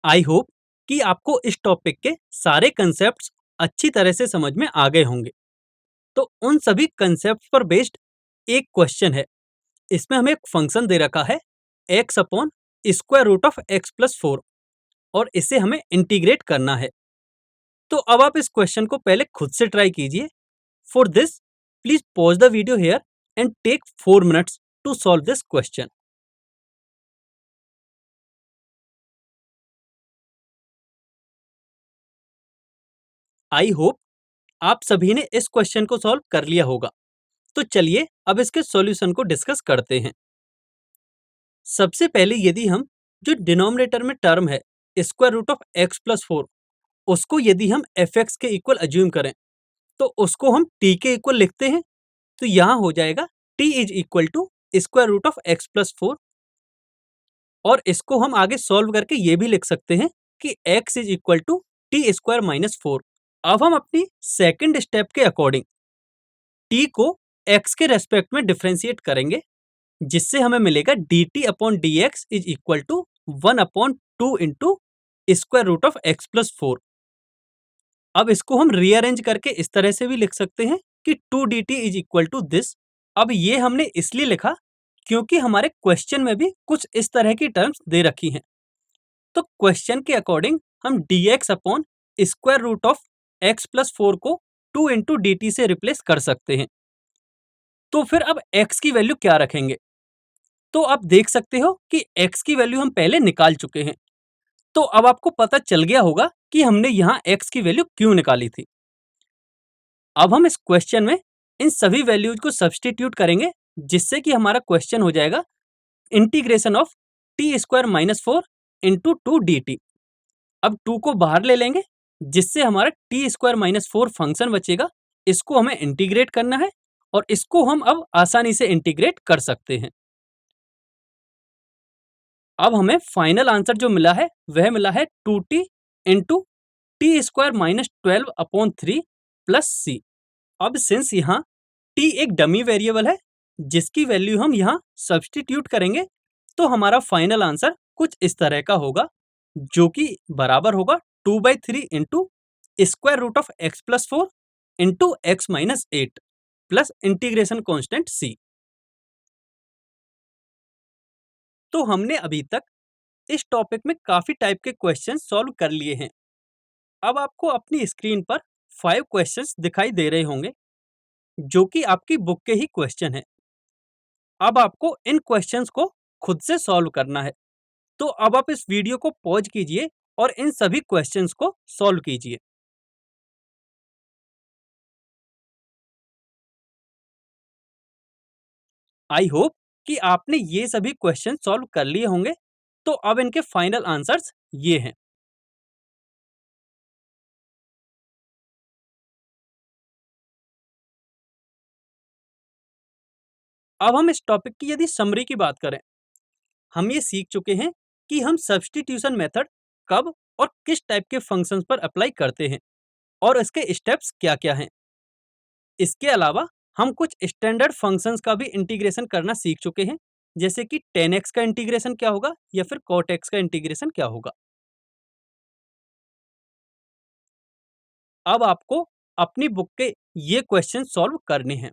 I hope कि आपको इस टॉपिक के सारे कंसेप्ट्स अच्छी तरह से समझ में आ गए होंगे। तो उन सभी कंसेप्ट्स पर बेस्ड एक क्वेश्चन है। इसमें हमें एक फंक्शन दे रखा है x upon square root of x plus 4 और इसे हमें इंटीग्रेट करना है। तो अब आप इस क्वेश्चन को पहले खुद से ट्राई कीजिए। For this please pause the video here and take 4 minutes to solve this question. I hope आप सभी ने इस क्वेश्चन को सॉल्व कर लिया होगा। तो चलिए अब इसके सॉल्यूशन को डिस्कस करते हैं। सबसे पहले यदि हम जो डिनोमिनेटर में टर्म है square root of x plus 4 उसको यदि हम एफ एक्स के इक्वल अज्यूम करें तो उसको हम t के इक्वल लिखते हैं। तो यहां हो जाएगा t is equal to square root of x plus 4 और इसको हम आगे सॉल्व करके ये भी लिख सकते हैं कि x is equal to t square minus 4। अब हम अपनी सेकेंड स्टेप के अकॉर्डिंग t को x के रेस्पेक्ट में डिफ्रेंशिएट करेंगे जिससे हमें मिलेगा d t upon d x is equal to 1/2 into square root of x plus 4। अब इसको हम रीअरेंज करके इस तरह से भी लिख सकते हैं कि 2dt is equal to this. अब ये हमने इसलिए लिखा क्योंकि हमारे क्वेश्चन में भी कुछ इस तरह की टर्म्स दे रखी हैं। तो क्वेश्चन के अकॉर्डिंग हम dx upon square root of x plus 4 को 2 इंटू डी टी से रिप्लेस कर सकते हैं। तो फिर अब x की वैल्यू क्या रखेंगे? तो आप देख सकते हो कि x की वैल्यू हम पहले निकाल चुके हैं। तो अब आपको पता चल गया होगा कि हमने यहाँ x की वैल्यू क्यों निकाली थी। अब हम इस क्वेश्चन में इन सभी वैल्यूज को सब्स्टिट्यूट करेंगे जिससे कि हमारा क्वेश्चन हो जाएगा integration of T square minus 4 into 2dt। अब 2 को बाहर ले लेंगे जिससे हमारा टी स्क्वायर माइनस 4 फंक्शन बचेगा। इसको हमें इंटीग्रेट करना है और इसको हम अब आसानी से इंटीग्रेट कर सकते हैं। अब हमें फाइनल आंसर जो मिला है वह मिला है 2t into T square minus 12 upon 3 plus C. अब सिंस यहाँ t एक डमी वेरिएबल है जिसकी वैल्यू हम यहाँ सब्स्टिट्यूट करेंगे तो हमारा फाइनल आंसर कुछ इस तरह का होगा जो कि बराबर होगा 2/3 into square root of x plus 4 into x minus 8 plus integration constant C. तो हमने अभी तक इस टॉपिक में काफी टाइप के क्वेश्चन सॉल्व कर लिए हैं। अब आपको अपनी स्क्रीन पर 5 क्वेश्चंस दिखाई दे रहे होंगे जो कि आपकी बुक के ही क्वेश्चन हैं। अब आपको इन क्वेश्चंस को खुद से सॉल्व करना है। तो अब आप इस वीडियो को पॉज कीजिए और इन सभी क्वेश्चंस को सॉल्व कीजिए। आई होप कि आपने ये सभी क्वेश्चन सॉल्व कर लिए होंगे। तो अब इनके फाइनल आंसर्स ये हैं। अब हम इस टॉपिक की यदि समरी की बात करें, हम ये सीख चुके हैं कि हम सब्स्टिट्यूशन मेथड कब और किस टाइप के फंक्शंस पर अप्लाई करते हैं और इसके स्टेप्स क्या-क्या हैं। इसके अलावा हम कुछ स्टैंडर्ड फंक्शंस का भी इंटीग्रेशन करना सीख चुके हैं जैसे कि tan x का इंटीग्रेशन क्या होगा या फिर cot x का इंटीग्रेशन क्या होगा। अब आपको अपनी बुक के ये क्वेश्चन सॉल्व करने हैं।